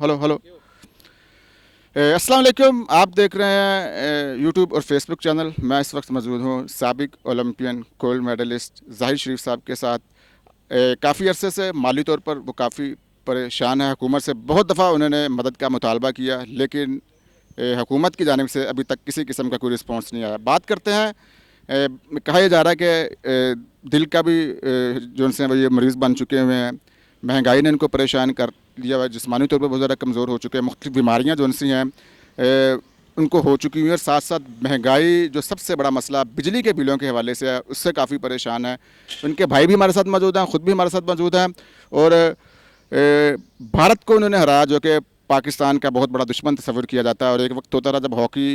Hello hello. अस्सलाम वालेकुम, आप देख रहे हैं यूट्यूब और फेसबुक चैनल। मैं इस वक्त मौजूद हूँ साबिक ओलंपियन गोल्ड मेडलिस्ट जाहिर शरीफ साहब के साथ। काफ़ी अरसे से माली तौर पर वो काफ़ी परेशान है। हुकूमत से बहुत दफ़ा उन्होंने मदद का मुतालबा किया, लेकिन हुकूमत की जानिब से अभी तक किसी किस्म का कोई रिस्पॉन्स नहीं आया। बात करते हैं, कहा यह जा रहा है कि दिल का भी जो उनसे वो ये मरीज़ बन चुके हुए हैं। महंगाई ने इनको परेशान कर लिया हुआ है, जिस्मानी तौर पर बहुत ज़्यादा कमज़ोर हो चुके हैं। मुख्तलिफ बीमारियाँ जो उनसी हैं उनको हो चुकी हुई है। और साथ साथ महंगाई जो सबसे बड़ा मसला बिजली के बिलों के हवाले से है, उससे काफ़ी परेशान है। उनके भाई भी हमारे साथ मौजूद हैं, ख़ुद भी हमारे साथ मौजूद हैं। और भारत को उन्होंने हराया, जो कि पाकिस्तान का बहुत बड़ा दुश्मन तस्वुर किया जाता है। और एक वक्त होता रहा जब हॉकी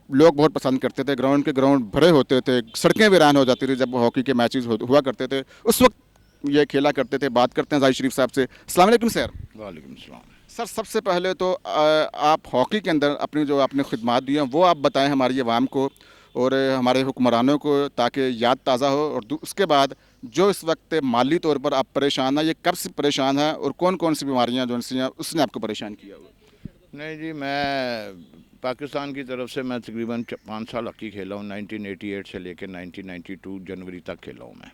लोग बहुत पसंद करते थे, ग्राउंड भरे होते थे, सड़कें वीरान हो जाती थी जब हॉकी के मैचेस हुआ करते थे। उस वक्त ये खेला करते थे। बात करते हैं जाहिर शरीफ साहब से। अस्सलाम वालेकुम सर। वालेकुम सलाम। सर, सबसे पहले तो आप हॉकी के अंदर अपनी जो आपने खिदमात दी हैं वो आप बताएं हमारी आवाम को और हमारे हुक्मरानों को, ताकि याद ताज़ा हो। और उसके बाद जो इस वक्त माली तौर पर आप परेशान हैं, ये कब से परेशान है और कौन कौन सी बीमारियाँ जो हैं उसने आपको परेशान किया हुआ? नहीं जी, मैं पाकिस्तान की तरफ से मैं तकरीबन 5 साल हॉकी खेला हूँ। 1988 से लेकर 1992 जनवरी तक खेला हूँ मैं।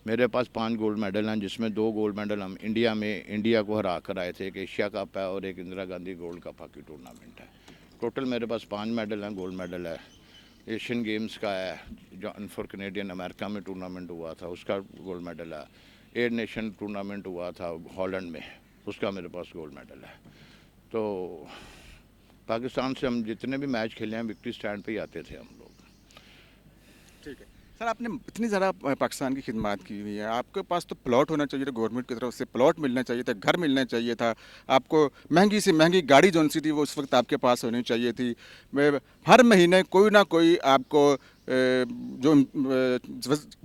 मेरे पास 5 गोल्ड मेडल हैं, जिसमें 2 गोल्ड मेडल हम इंडिया को हरा कर आए थे। एक एशिया कप है और एक Indira Gandhi gold cup hockey tournament है। टोटल मेरे पास 5 मेडल हैं, गोल्ड मेडल है। एशियन गेम्स का है जो फॉर कैनेडियन अमेरिका में टूर्नामेंट हुआ था, उसका गोल्ड मेडल है। 8 नेशन टूर्नामेंट हुआ था हॉलैंड में, उसका मेरे पास गोल्ड मेडल है। तो पाकिस्तान से हम जितने भी मैच खेले हैं विक्ट्री स्टैंड पे ही आते थे हम लोग। ठीक है सर, आपने इतनी ज़्यादा पाकिस्तान की खिदमत की हुई है, आपके पास तो प्लॉट होना चाहिए था, गवर्नमेंट की तरफ से प्लॉट मिलना चाहिए था, घर मिलना चाहिए था आपको। महंगी से महंगी गाड़ी जो सी थी वो उस वक्त आपके पास होनी चाहिए थी। हर महीने कोई ना कोई आपको जो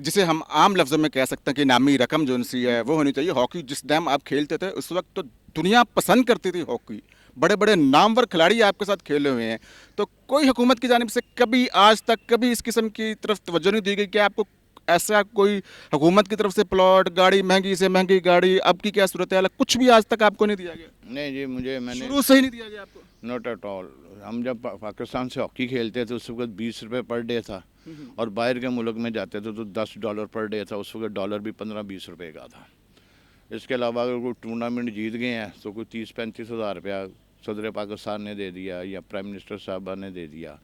जिसे हम आम लफ्ज़ों में कह सकते हैं कि इनामी रकम जो सी है वो होनी चाहिए। हॉकी जिस टाइम आप खेलते थे उस वक्त तो दुनिया पसंद करती थी हॉकी, बड़े बड़े नामवर खिलाड़ी आपके साथ खेले हुए हैं। तो कोई हुकूमत की जानिब से कभी आज तक कभी इस किस्म की तरफ तवज्जो नहीं दी गई कि आपको ऐसा कोई हुकूमत की तरफ से प्लॉट, गाड़ी, महंगी से महंगी गाड़ी, अब की क्या सूरत है, कुछ भी आज तक आपको नहीं दिया गया? नहीं जी, मैंने शुरू से ही नहीं दिया गया आपको? Not at all. हम जब पाकिस्तान से हॉकी खेलते थे उस वक्त 20 रुपये पर डे था, और बाहर के मुल्क में जाते थे तो $10 पर डे था। उस वक्त डॉलर भी 15-20 रुपये का था। इसके अलावा अगर कोई टूर्नामेंट जीत गए हैं तो कोई 30-35 हज़ार रुपया सदर पाकिस्तान ने दे दिया या प्राइम मिनिस्टर साहबा ने दे दिया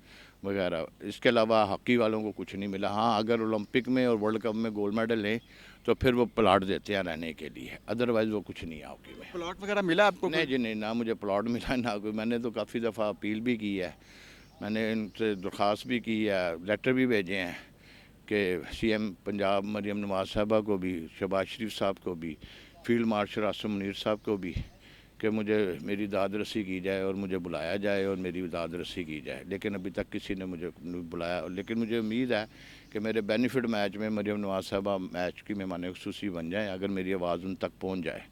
वगैरह। इसके अलावा हॉकी वालों को कुछ नहीं मिला। हाँ, अगर ओलंपिक में और वर्ल्ड कप में गोल्ड मेडल लें तो फिर वो प्लॉट देते हैं रहने के लिए, अदरवाइज़ वो कुछ नहीं है हॉकी में। प्लॉट वगैरह मिला आपको? नहीं जी नहीं, ना मुझे प्लॉट मिला ना कोई। मैंने तो काफ़ी दफ़ा अपील भी की है, मैंने इनसे दरख्वास्त भी की है, लेटर भी भेजे हैं कि CM पंजाब मरियम नवाज साहबा को भी, शहबाज शरीफ साहब को भी, फील्ड मार्शल आसिम मुनीर साहब को भी, कि मुझे मेरी दाद रसी की जाए और मुझे बुलाया जाए और मेरी दाद रसी की जाए। लेकिन अभी तक किसी ने मुझे नहीं बुलाया। लेकिन मुझे उम्मीद है कि मेरे बेनिफिट मैच में मरियम नवाज साहबा मैच की मेहमान खुसूसी बन जाएँ। अगर मेरी आवाज़ उन तक पहुँच जाए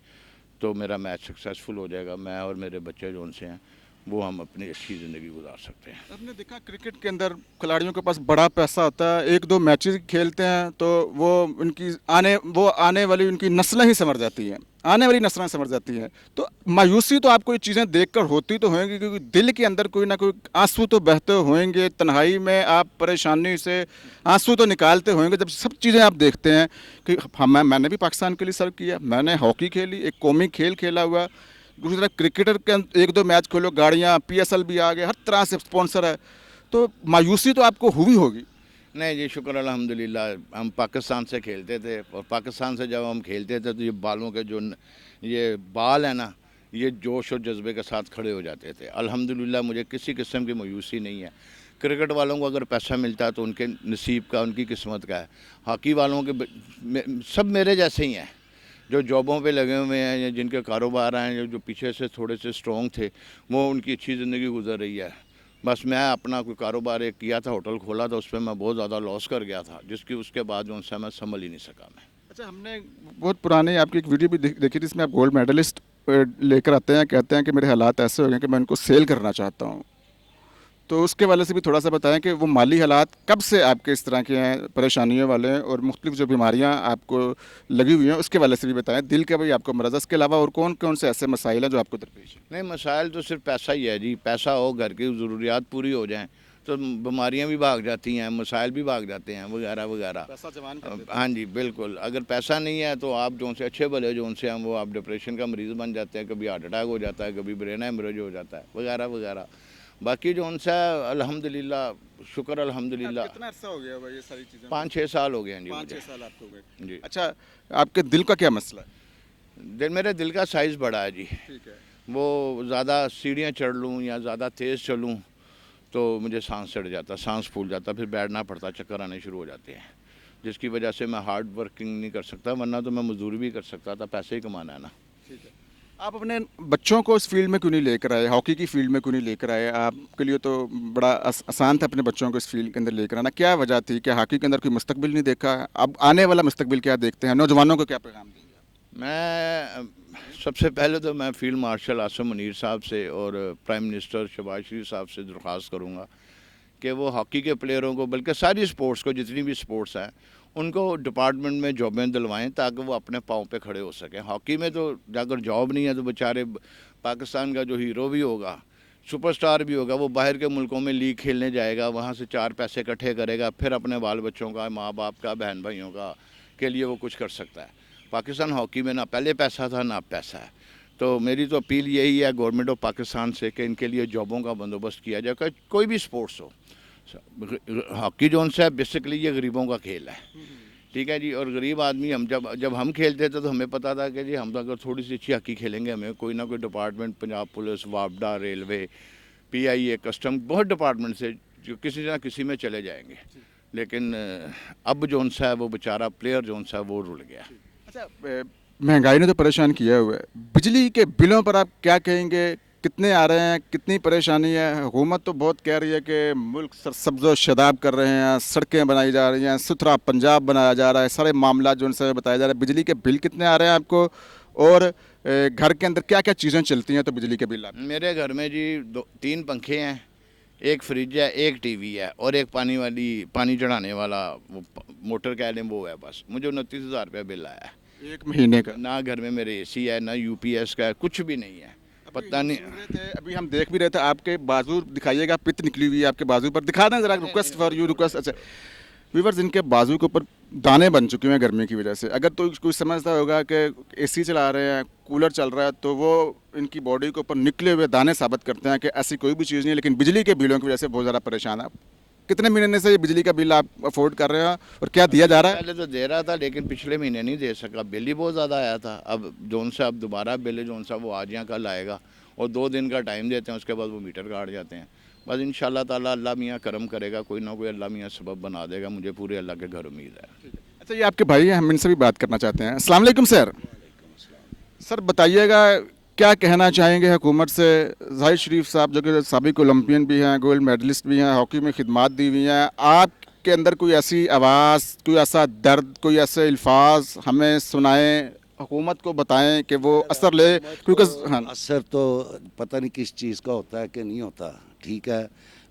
तो मेरा मैच सक्सेसफुल हो जाएगा। मैं और मेरे बच्चे जो उनसे हैं वो हम अपनी अच्छी ज़िंदगी गुजार सकते हैं। आपने देखा क्रिकेट के अंदर खिलाड़ियों के पास बड़ा पैसा होता है, 1-2 मैचेस खेलते हैं तो वो आने वाली उनकी नस्लें ही संवर जाती हैं, आने वाली नस्लें संवर जाती हैं। तो मायूसी तो आपको ये चीज़ें देखकर होती तो होंगी, क्योंकि दिल के अंदर कोई ना कोई आंसू तो बहते होंगे। तन्हाई में आप परेशानी से आंसू तो निकालते होंगे जब सब चीज़ें आप देखते हैं कि मैंने भी पाकिस्तान के लिए सर्व किया, मैंने हॉकी खेली, एक कौमी खेल खेला हुआ। दूसरी तरफ क्रिकेटर के 1-2 मैच खोलो, गाड़ियाँ, PSL भी आ गए, हर तरह से स्पॉन्सर है, तो मायूसी तो आपको हुई होगी। नहीं जी, शुक्र अल्हम्दुलिल्लाह। हम पाकिस्तान से खेलते थे और पाकिस्तान से जब हम खेलते थे तो ये बालों के जो ये बाल है ना, ये जोश और जज्बे के साथ खड़े हो जाते थे। अल्हम्दुलिल्लाह मुझे किसी किस्म की मायूसी नहीं है। क्रिकेट वालों को अगर पैसा मिलता है तो उनके नसीब का, उनकी किस्मत का है। हॉकी वालों के सब मेरे जैसे ही हैं, जो जॉबों पे लगे हुए हैं या जिनके कारोबार हैं, जो पीछे से थोड़े से स्ट्रॉन्ग थे, वो उनकी अच्छी ज़िंदगी गुजर रही है। बस मैं अपना कोई कारोबार एक किया था, होटल खोला था, उस पर मैं बहुत ज़्यादा लॉस कर गया था, जिसकी उसके बाद उनसे मैं संभल ही नहीं सका मैं। अच्छा, हमने बहुत पुराने आपकी एक वीडियो भी देखी थी, जिसमें आप गोल्ड मेडलिस्ट लेकर आते हैं, कहते हैं कि मेरे हालात ऐसे हो गए कि मैं उनको सेल करना चाहता हूँ। تو اس کے والے سے بھی تھوڑا سا بتائیں کہ وہ مالی حالات کب سے آپ کے اس طرح کے ہیں پریشانیوں والے ہیں، اور مختلف جو بیماریاں آپ کو لگی ہوئی ہیں اس کے والے سے بھی بتائیں، دل کا بھی آپ کو مرض ہے، اس کے علاوہ اور کون کون سے ایسے مسائل ہیں جو آپ کو درپیش ہیں؟ نہیں، مسائل تو صرف پیسہ ہی ہے جی، پیسہ ہو، گھر کی ضروریات پوری ہو جائیں تو بیماریاں بھی بھاگ جاتی ہیں، مسائل بھی بھاگ جاتے ہیں وغیرہ وغیرہ۔ پیسہ جوان کر دیتا ہاں جی بالکل، اگر پیسہ نہیں ہے تو آپ جو سے اچھے بھلے جو سے ہیں وہ آپ ڈپریشن کا مریض بن جاتے ہیں، کبھی ہارٹ اٹیک ہو جاتا ہے، کبھی برین ہیمریج ہو جاتا ہے وغیرہ وغیرہ۔ باقی جو ان سے الحمدللہ، شکر الحمدللہ، کتنا عرصہ ہو گیا یہ ساری چیزیں؟ 5-6 سال ہو گئے ہیں جی 5-6 مجھے سال آپ کو ہو گئے۔ جی۔ اچھا، آپ کے دل کا کیا مسئلہ ہے؟ میرے دل کا سائز بڑا ہے جی، ٹھیک ہے۔ وہ زیادہ سیڑھیاں چڑھ لوں یا زیادہ تیز چلوں تو مجھے سانس چڑھ جاتا، سانس پھول جاتا، پھر بیٹھنا پڑتا، چکر آنے شروع ہو جاتے ہیں، جس کی وجہ سے میں ہارڈ ورکنگ نہیں کر سکتا، ورنہ تو میں مزدوری بھی کر سکتا تھا، پیسے ہی کمانا ہے نا۔ ٹھیک ہے، آپ اپنے بچوں کو اس فیلڈ میں کیوں نہیں لے کر آئے، ہاکی کی فیلڈ میں کیوں نہیں لے کر آئے؟ آپ کے لیے تو بڑا آسان تھا اپنے بچوں کو اس فیلڈ کے اندر لے کر آنا، کیا وجہ تھی کہ ہاکی کے اندر کوئی مستقبل نہیں دیکھا؟ اب آنے والا مستقبل کیا دیکھتے ہیں؟ نوجوانوں کو کیا پیغام دیں گے؟ میں سب سے پہلے تو میں فیلڈ مارشل عاصم منیر صاحب سے اور پرائم منسٹر شہباز شریف صاحب سے درخواست کروں گا کہ وہ ہاکی کے پلیئروں کو، بلکہ ساری سپورٹس کو، جتنی بھی سپورٹس ہیں ان کو ڈپارٹمنٹ میں جابیں دلوائیں تاکہ وہ اپنے پاؤں پہ کھڑے ہو سکیں۔ ہاکی میں تو اگر جاب نہیں ہے تو بیچارے پاکستان کا جو ہیرو بھی ہوگا، سپر سٹار بھی ہوگا، وہ باہر کے ملکوں میں لیگ کھیلنے جائے گا، وہاں سے 4 پیسے اکٹھے کرے گا، پھر اپنے بال بچوں کا، ماں باپ کا، بہن بھائیوں کا کے لیے وہ کچھ کر سکتا ہے۔ پاکستان ہاکی میں نہ پہلے پیسہ تھا نہ اب پیسہ ہے، تو میری تو اپیل یہی ہے گورنمنٹ آف پاکستان سے کہ ان کے لیے جابوں کا بندوبست کیا جائے، کہ کوئی بھی سپورٹس ہو۔ ہاکی جو ان سے بیسکلی یہ غریبوں کا کھیل ہے، ٹھیک ہے جی، اور غریب آدمی ہم جب ہم کھیلتے تھے تو ہمیں پتا تھا کہ جی ہم اگر تھوڑی سی اچھی ہاکی کھیلیں گے ہمیں کوئی نہ کوئی ڈپارٹمنٹ، پنجاب پولیس، وابڈا، ریلوے، پی آئی اے، کسٹم، بہت ڈپارٹمنٹ سے جو کسی نہ کسی میں چلے جائیں گے، لیکن اب جو ان سا ہے وہ بیچارہ پلیئر جو ان سا ہے وہ رل گیا۔ اچھا، مہنگائی نے تو پریشان کیا ہوا ہے، بجلی کے بلوں پر آپ کیا کہیں گے؟ کتنے آ رہے ہیں؟ کتنی پریشانی ہے؟ حکومت تو بہت کہہ رہی ہے کہ ملک سرسبز و شاداب کر رہے ہیں، سڑکیں بنائی جا رہی ہیں، ستھرا پنجاب بنایا جا رہا ہے، سارے معاملات جو ان سے بتایا جا رہا ہے، بجلی کے بل کتنے آ رہے ہیں آپ کو؟ اور گھر کے اندر کیا کیا چیزیں چلتی ہیں تو بجلی کے بل آپ؟ میرے گھر میں جی 3 پنکھے ہیں، ایک فریج ہے، ایک ٹی وی ہے، اور ایک پانی چڑھانے والا موٹر کہہ لیں وہ ہے، بس مجھے 29,000 روپے بل آیا ہے ایک مہینے کا؟ نہ گھر میں میرے اے سی ہے، نہ یو پی ایس کا ہے، کچھ بھی نہیں ہے، پتہ نہیں۔ ابھی ہم دیکھ بھی رہے تھے، آپ کے بازو دکھائیے گا، پت نکلی ہوئی ہے آپ کے بازو پر، دکھا دیں ذرا، ریکویسٹ فار یو ریکویسٹ۔ اچھا ویورز، ان کے بازو کے اوپر دانے بن چکے ہیں گرمی کی وجہ سے، اگر تو کوئی سمجھتا ہوگا کہ اے سی چلا رہے ہیں، کولر چل رہا ہے، تو وہ ان کی باڈی کے اوپر نکلے ہوئے دانے ثابت کرتے ہیں کہ ایسی کوئی بھی چیز نہیں ہے، لیکن بجلی کے بلوں کی وجہ سے بہت زیادہ پریشان ہے۔ کتنے مہینے سے یہ بجلی کا بل آپ افورڈ کر رہے ہیں اور کیا دیا جا رہا ہے؟ پہلے تو دے رہا تھا لیکن پچھلے مہینے نہیں دے سکا، بل ہی بہت زیادہ آیا تھا، اب جون سا اب دوبارہ بل جون سا وہ آج یا کل آئے گا، اور 2 دن کا ٹائم دیتے ہیں، اس کے بعد وہ میٹر کاٹ جاتے ہیں، بس انشاءاللہ تعالیٰ اللہ میاں کرم کرے گا، کوئی نہ کوئی اللہ میاں سبب بنا دے گا، مجھے پورے اللہ کے گھر امید ہے۔ اچھا، یہ آپ کے بھائی ہیں، ہم ان سے بھی بات کرنا چاہتے ہیں۔ السلام علیکم سر۔ سر بتائیے گا، کیا کہنا چاہیں گے حکومت سے؟ زاہد شریف صاحب جو کہ سابق اولمپئن بھی ہیں، گولڈ میڈلسٹ بھی ہیں، ہاکی میں خدمات دی ہوئی ہیں، آپ کے اندر کوئی ایسی آواز، کوئی ایسا درد، کوئی ایسے الفاظ ہمیں سنائیں، حکومت کو بتائیں کہ وہ اثر لے، کیونکہ ہاں اثر تو پتہ نہیں کس چیز کا ہوتا ہے کہ نہیں ہوتا، ٹھیک ہے،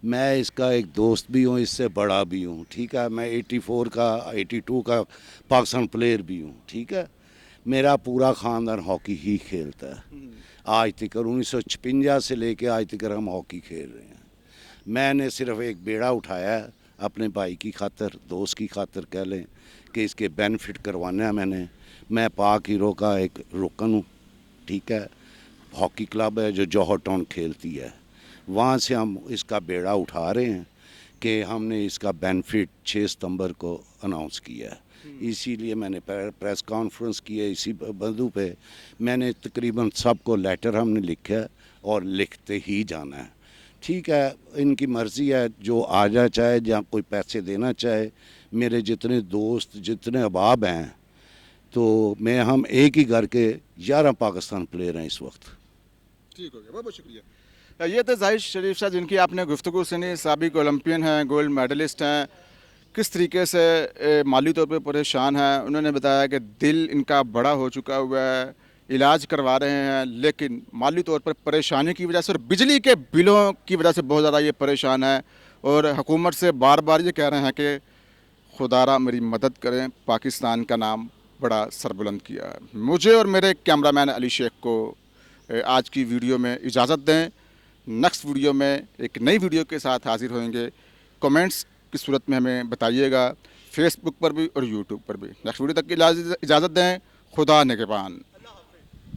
میں اس کا ایک دوست بھی ہوں، اس سے بڑا بھی ہوں، ٹھیک ہے، میں 84 کا 82 کا پاکستان پلیئر بھی ہوں، ٹھیک ہے، میرا پورا خاندان ہاکی ہی کھیلتا ہے، آج تک 1956 سے لے کے آج تک ہم ہاکی کھیل رہے ہیں۔ میں نے صرف ایک بیڑا اٹھایا ہے اپنے بھائی کی خاطر، دوست کی خاطر کہہ لیں کہ اس کے بینیفٹ کروانا ہے، میں پاک ہیرو کا ایک رکن ہوں، ٹھیک ہے، ہاکی کلب ہے جو جوہر ٹاؤن کھیلتی ہے، وہاں سے ہم اس کا بیڑا اٹھا رہے ہیں کہ ہم نے اس کا بینیفٹ 6 ستمبر کو اناؤنس کیا ہے، اسی لیے میں نے پریس کانفرنس کی ہے، اسی بندو پہ میں نے تقریباً سب کو لیٹر ہم نے لکھا ہے اور لکھتے ہی جانا ہے، ٹھیک ہے، ان کی مرضی ہے، جو آ جا چاہے جہاں کوئی پیسے دینا چاہے، میرے جتنے دوست جتنے احباب ہیں، تو ہم ایک ہی گھر کے 11 پاکستان پلیئر ہیں اس وقت۔ ٹھیک ہو گیا، بہت بہت شکریہ۔ یہ تھے زاہد شریف صاحب جن کی آپ نے گفتگو سنی، سابق اولمپئن ہیں، گولڈ میڈلسٹ ہیں، کس طریقے سے مالی طور پہ پریشان ہیں۔ انہوں نے بتایا کہ دل ان کا بڑا ہو چکا ہوا ہے، इलाज करवा रहे हैं, लेकिन माली तौर पर परेशानी की वजह से और बिजली के बिलों की वजह से बहुत ज़्यादा ये परेशान है और हुकूमत से बार बार ये कह रहे हैं कि खुदारा मेरी मदद करें, पाकिस्तान का नाम बड़ा सरबुलंद किया है। मुझे और मेरे कैमरामैन अली शेख को आज की वीडियो में इजाज़त दें। नेक्स्ट वीडियो में एक नई वीडियो के साथ हाजिर होंगे। कमेंट्स की सूरत में हमें बताइएगा, फेसबुक पर भी और यूट्यूब पर भी। नेक्स्ट वीडियो तक की इजाज़त दें। खुदा निगहबान।